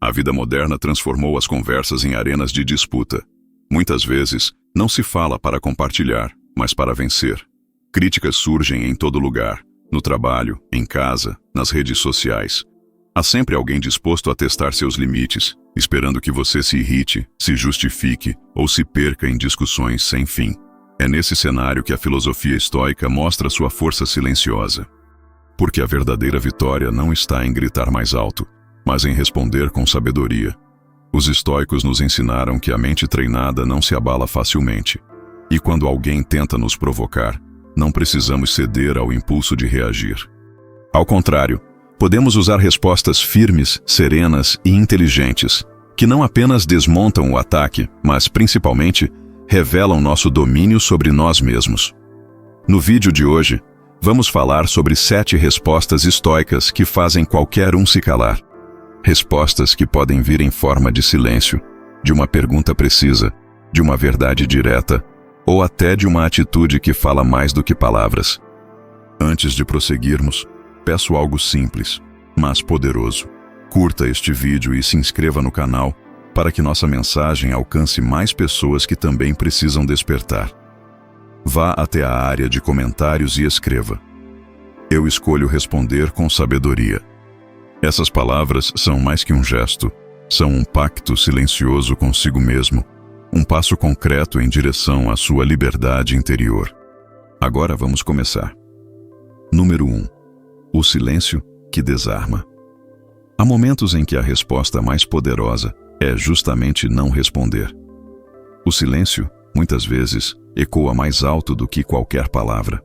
A vida moderna transformou as conversas em arenas de disputa. Muitas vezes, não se fala para compartilhar, mas para vencer. Críticas surgem em todo lugar, no trabalho, em casa, nas redes sociais. Há sempre alguém disposto a testar seus limites, esperando que você se irrite, se justifique ou se perca em discussões sem fim. É nesse cenário que a filosofia estoica mostra sua força silenciosa. Porque a verdadeira vitória não está em gritar mais alto, mas em responder com sabedoria. Os estoicos nos ensinaram que a mente treinada não se abala facilmente. E quando alguém tenta nos provocar, não precisamos ceder ao impulso de reagir. Ao contrário, podemos usar respostas firmes, serenas e inteligentes, que não apenas desmontam o ataque, mas principalmente revelam nosso domínio sobre nós mesmos. No vídeo de hoje, vamos falar sobre 7 respostas estoicas que fazem qualquer um se calar. Respostas que podem vir em forma de silêncio, de uma pergunta precisa, de uma verdade direta, ou até de uma atitude que fala mais do que palavras. Antes de prosseguirmos, peço algo simples, mas poderoso. Curta este vídeo e se inscreva no canal para que nossa mensagem alcance mais pessoas que também precisam despertar. Vá até a área de comentários e escreva: eu escolho responder com sabedoria. Essas palavras são mais que um gesto, são um pacto silencioso consigo mesmo, um passo concreto em direção à sua liberdade interior. Agora vamos começar. Número 1. O silêncio que desarma. Há momentos em que a resposta mais poderosa é justamente não responder. O silêncio, muitas vezes, ecoa mais alto do que qualquer palavra.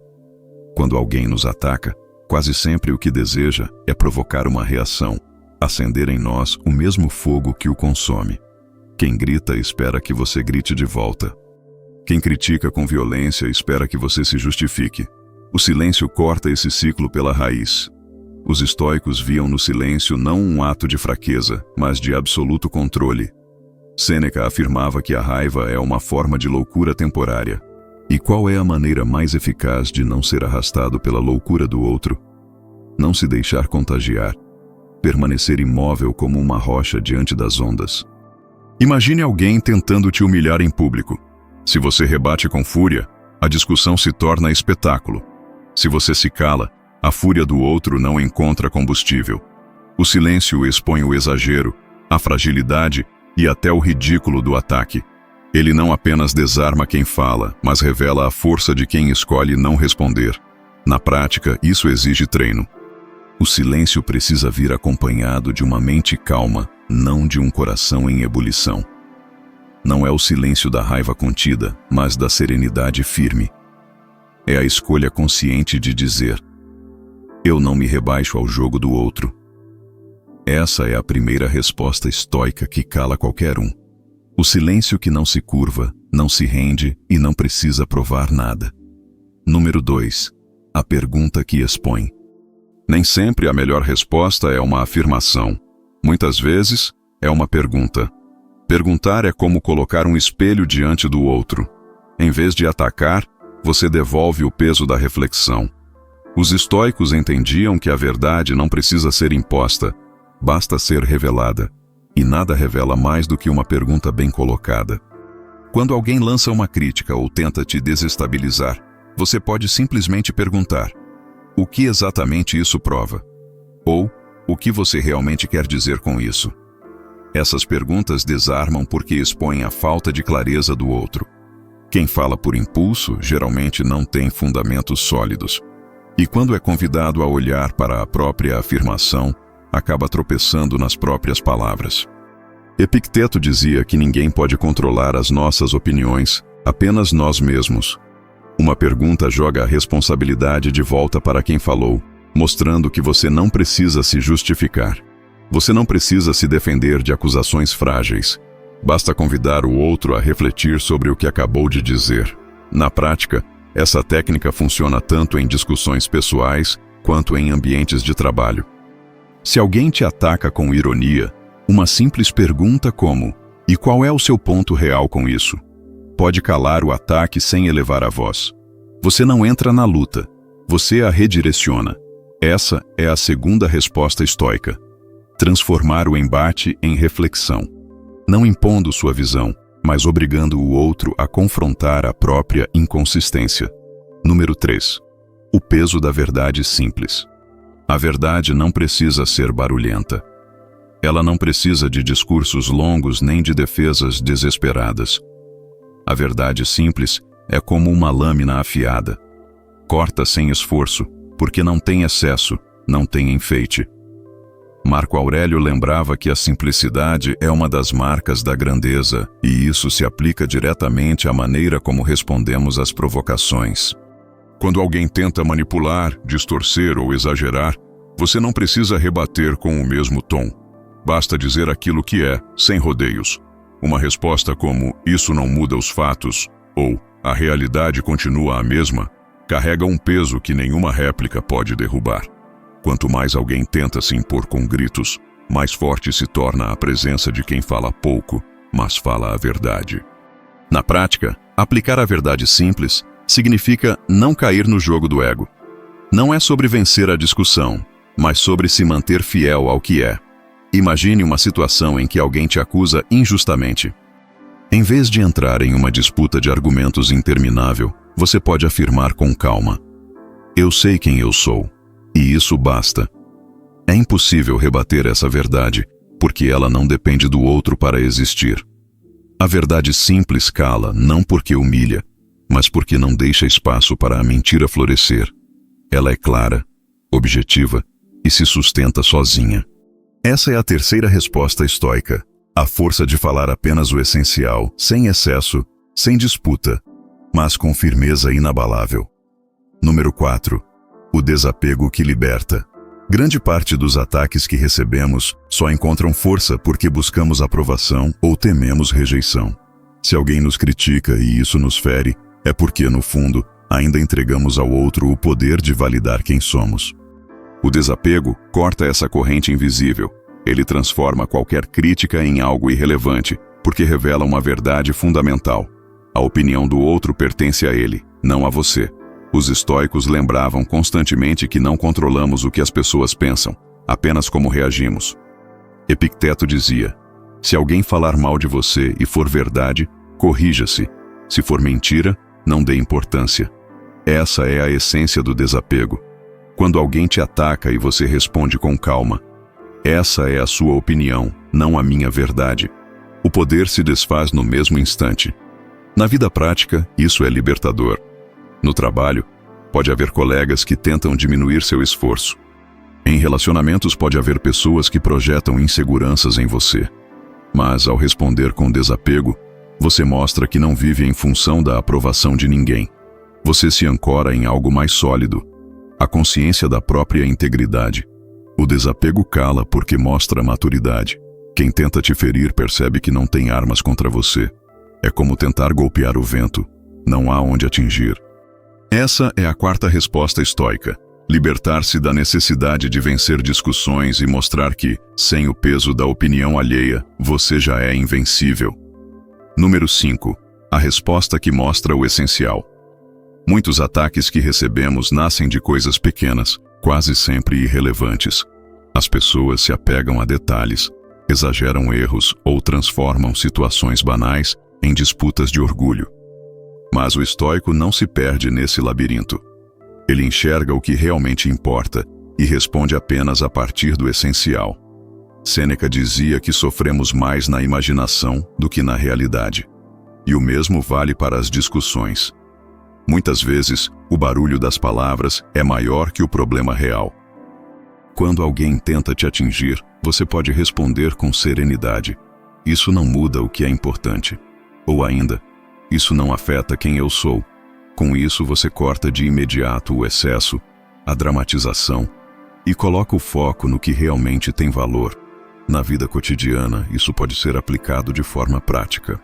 Quando alguém nos ataca, quase sempre o que deseja é provocar uma reação, acender em nós o mesmo fogo que o consome. Quem grita espera que você grite de volta. Quem critica com violência espera que você se justifique. O silêncio corta esse ciclo pela raiz. Os estoicos viam no silêncio não um ato de fraqueza, mas de absoluto controle. Sêneca afirmava que a raiva é uma forma de loucura temporária. E qual é a maneira mais eficaz de não ser arrastado pela loucura do outro? Não se deixar contagiar. Permanecer imóvel como uma rocha diante das ondas. Imagine alguém tentando te humilhar em público. Se você rebate com fúria, a discussão se torna espetáculo. Se você se cala, a fúria do outro não encontra combustível. O silêncio expõe o exagero, a fragilidade e até o ridículo do ataque. Ele não apenas desarma quem fala, mas revela a força de quem escolhe não responder. Na prática, isso exige treino. O silêncio precisa vir acompanhado de uma mente calma, não de um coração em ebulição. Não é o silêncio da raiva contida, mas da serenidade firme. É a escolha consciente de dizer: eu não me rebaixo ao jogo do outro. Essa é a primeira resposta estoica que cala qualquer um. O silêncio que não se curva, não se rende e não precisa provar nada. Número 2. A pergunta que expõe. Nem sempre a melhor resposta é uma afirmação. Muitas vezes, é uma pergunta. Perguntar é como colocar um espelho diante do outro. Em vez de atacar, você devolve o peso da reflexão. Os estoicos entendiam que a verdade não precisa ser imposta, basta ser revelada. E nada revela mais do que uma pergunta bem colocada. Quando alguém lança uma crítica ou tenta te desestabilizar, você pode simplesmente perguntar: o que exatamente isso prova? Ou, o que você realmente quer dizer com isso? Essas perguntas desarmam porque expõem a falta de clareza do outro. Quem fala por impulso geralmente não tem fundamentos sólidos. E quando é convidado a olhar para a própria afirmação, acaba tropeçando nas próprias palavras. Epicteto dizia que ninguém pode controlar as nossas opiniões, apenas nós mesmos. Uma pergunta joga a responsabilidade de volta para quem falou, mostrando que você não precisa se justificar. Você não precisa se defender de acusações frágeis. Basta convidar o outro a refletir sobre o que acabou de dizer. Na prática, essa técnica funciona tanto em discussões pessoais quanto em ambientes de trabalho. Se alguém te ataca com ironia, uma simples pergunta como: e qual é o seu ponto real com isso? Pode calar o ataque sem elevar a voz. Você não entra na luta, você a redireciona. Essa é a segunda resposta estoica. Transformar o embate em reflexão. Não impondo sua visão, mas obrigando o outro a confrontar a própria inconsistência. Número 3. O peso da verdade simples. A verdade não precisa ser barulhenta. Ela não precisa de discursos longos nem de defesas desesperadas. A verdade simples é como uma lâmina afiada. Corta sem esforço, porque não tem excesso, não tem enfeite. Marco Aurélio lembrava que a simplicidade é uma das marcas da grandeza, e isso se aplica diretamente à maneira como respondemos às provocações. Quando alguém tenta manipular, distorcer ou exagerar, você não precisa rebater com o mesmo tom. Basta dizer aquilo que é, sem rodeios. Uma resposta como "isso não muda os fatos" ou "a realidade continua a mesma" carrega um peso que nenhuma réplica pode derrubar. Quanto mais alguém tenta se impor com gritos, mais forte se torna a presença de quem fala pouco, mas fala a verdade. Na prática, aplicar a verdade simples significa não cair no jogo do ego. Não é sobre vencer a discussão, mas sobre se manter fiel ao que é. Imagine uma situação em que alguém te acusa injustamente. Em vez de entrar em uma disputa de argumentos interminável, você pode afirmar com calma: "Eu sei quem eu sou, e isso basta." É impossível rebater essa verdade, porque ela não depende do outro para existir. A verdade simples cala não porque humilha, mas porque não deixa espaço para a mentira florescer. Ela é clara, objetiva e se sustenta sozinha. Essa é a terceira resposta estoica: a força de falar apenas o essencial, sem excesso, sem disputa, mas com firmeza inabalável. Número 4. O desapego que liberta. Grande parte dos ataques que recebemos só encontram força porque buscamos aprovação ou tememos rejeição. Se alguém nos critica e isso nos fere, é porque, no fundo, ainda entregamos ao outro o poder de validar quem somos. O desapego corta essa corrente invisível. Ele transforma qualquer crítica em algo irrelevante, porque revela uma verdade fundamental. A opinião do outro pertence a ele, não a você. Os estoicos lembravam constantemente que não controlamos o que as pessoas pensam, apenas como reagimos. Epicteto dizia: "Se alguém falar mal de você e for verdade, corrija-se. Se for mentira, não dê importância." Essa é a essência do desapego. Quando alguém te ataca e você responde com calma: "Essa é a sua opinião, não a minha verdade." O poder se desfaz no mesmo instante. Na vida prática, isso é libertador. No trabalho, pode haver colegas que tentam diminuir seu esforço. Em relacionamentos pode haver pessoas que projetam inseguranças em você. Mas, ao responder com desapego, você mostra que não vive em função da aprovação de ninguém. Você se ancora em algo mais sólido, a consciência da própria integridade. O desapego cala porque mostra maturidade. Quem tenta te ferir percebe que não tem armas contra você. É como tentar golpear o vento. Não há onde atingir. Essa é a quarta resposta estoica: libertar-se da necessidade de vencer discussões e mostrar que, sem o peso da opinião alheia, você já é invencível. Número 5. A resposta que mostra o essencial. Muitos ataques que recebemos nascem de coisas pequenas, quase sempre irrelevantes. As pessoas se apegam a detalhes, exageram erros ou transformam situações banais em disputas de orgulho. Mas o estoico não se perde nesse labirinto. Ele enxerga o que realmente importa e responde apenas a partir do essencial. Sêneca dizia que sofremos mais na imaginação do que na realidade. E o mesmo vale para as discussões. Muitas vezes, o barulho das palavras é maior que o problema real. Quando alguém tenta te atingir, você pode responder com serenidade: "Isso não muda o que é importante." Ou ainda: "Isso não afeta quem eu sou." Com isso você corta de imediato o excesso, a dramatização, e coloca o foco no que realmente tem valor. Na vida cotidiana, isso pode ser aplicado de forma prática.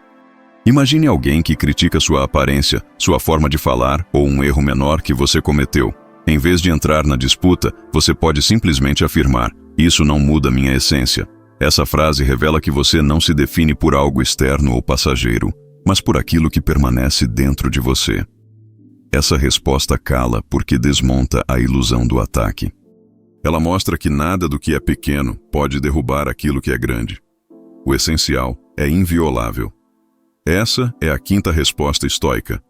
Imagine alguém que critica sua aparência, sua forma de falar ou um erro menor que você cometeu. Em vez de entrar na disputa, você pode simplesmente afirmar: "Isso não muda minha essência." Essa frase revela que você não se define por algo externo ou passageiro, mas por aquilo que permanece dentro de você. Essa resposta cala porque desmonta a ilusão do ataque. Ela mostra que nada do que é pequeno pode derrubar aquilo que é grande. O essencial é inviolável. Essa é a quinta resposta estoica.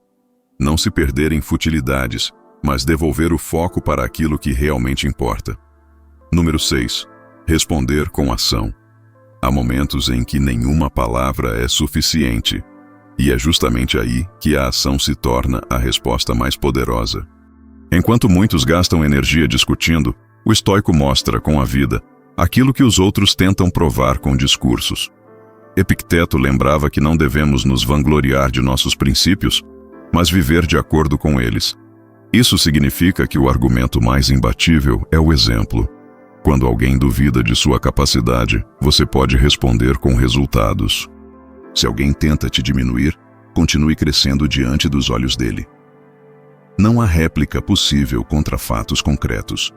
Não se perder em futilidades, mas devolver o foco para aquilo que realmente importa. Número 6. Responder com ação. Há momentos em que nenhuma palavra é suficiente, e é justamente aí que a ação se torna a resposta mais poderosa. Enquanto muitos gastam energia discutindo, o estoico mostra com a vida aquilo que os outros tentam provar com discursos. Epicteto lembrava que não devemos nos vangloriar de nossos princípios, mas viver de acordo com eles. Isso significa que o argumento mais imbatível é o exemplo. Quando alguém duvida de sua capacidade, você pode responder com resultados. Se alguém tenta te diminuir, continue crescendo diante dos olhos dele. Não há réplica possível contra fatos concretos.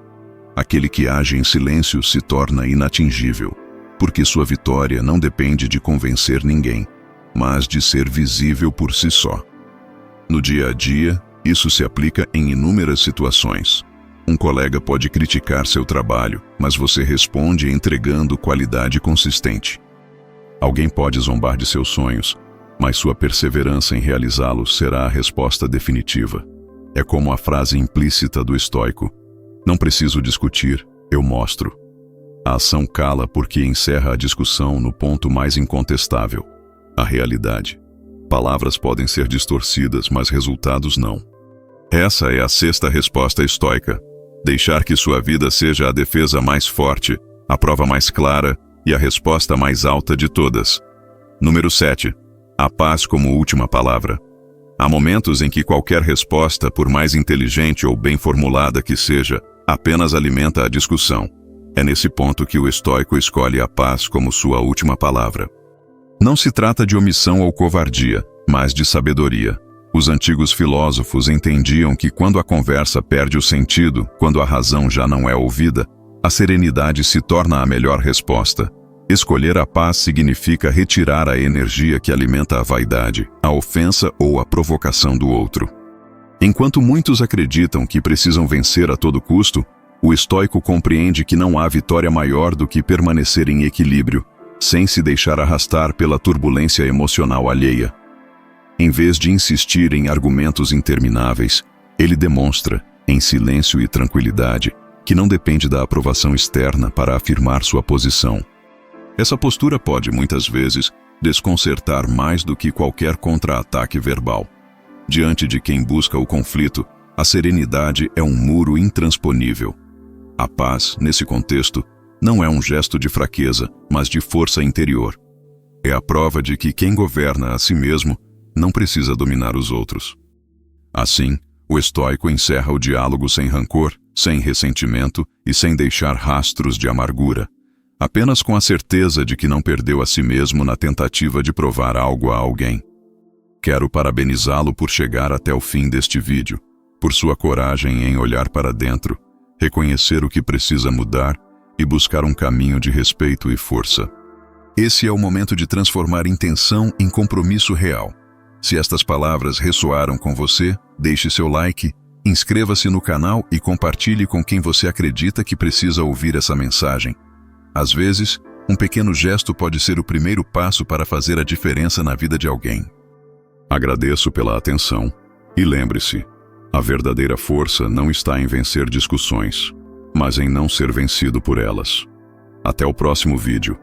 Aquele que age em silêncio se torna inatingível, porque sua vitória não depende de convencer ninguém, mas de ser visível por si só. No dia a dia, isso se aplica em inúmeras situações. Um colega pode criticar seu trabalho, mas você responde entregando qualidade consistente. Alguém pode zombar de seus sonhos, mas sua perseverança em realizá-los será a resposta definitiva. É como a frase implícita do estoico: não preciso discutir, eu mostro. A ação cala porque encerra a discussão no ponto mais incontestável: a realidade. Palavras podem ser distorcidas, mas resultados não. Essa é a sexta resposta estoica. Deixar que sua vida seja a defesa mais forte, a prova mais clara e a resposta mais alta de todas. Número 7. A paz como última palavra. Há momentos em que qualquer resposta, por mais inteligente ou bem formulada que seja, apenas alimenta a discussão. É nesse ponto que o estoico escolhe a paz como sua última palavra. Não se trata de omissão ou covardia, mas de sabedoria. Os antigos filósofos entendiam que quando a conversa perde o sentido, quando a razão já não é ouvida, a serenidade se torna a melhor resposta. Escolher a paz significa retirar a energia que alimenta a vaidade, a ofensa ou a provocação do outro. Enquanto muitos acreditam que precisam vencer a todo custo, o estoico compreende que não há vitória maior do que permanecer em equilíbrio, sem se deixar arrastar pela turbulência emocional alheia. Em vez de insistir em argumentos intermináveis, ele demonstra, em silêncio e tranquilidade, que não depende da aprovação externa para afirmar sua posição. Essa postura pode, muitas vezes, desconcertar mais do que qualquer contra-ataque verbal. Diante de quem busca o conflito, a serenidade é um muro intransponível. A paz, nesse contexto, não é um gesto de fraqueza, mas de força interior. É a prova de que quem governa a si mesmo não precisa dominar os outros. Assim, o estoico encerra o diálogo sem rancor, sem ressentimento e sem deixar rastros de amargura, apenas com a certeza de que não perdeu a si mesmo na tentativa de provar algo a alguém. Quero parabenizá-lo por chegar até o fim deste vídeo, por sua coragem em olhar para dentro, reconhecer o que precisa mudar e buscar um caminho de respeito e força. Esse é o momento de transformar intenção em compromisso real. Se estas palavras ressoaram com você, deixe seu like, inscreva-se no canal e compartilhe com quem você acredita que precisa ouvir essa mensagem. Às vezes, um pequeno gesto pode ser o primeiro passo para fazer a diferença na vida de alguém. Agradeço pela atenção e lembre-se, a verdadeira força não está em vencer discussões, mas em não ser vencido por elas. Até o próximo vídeo.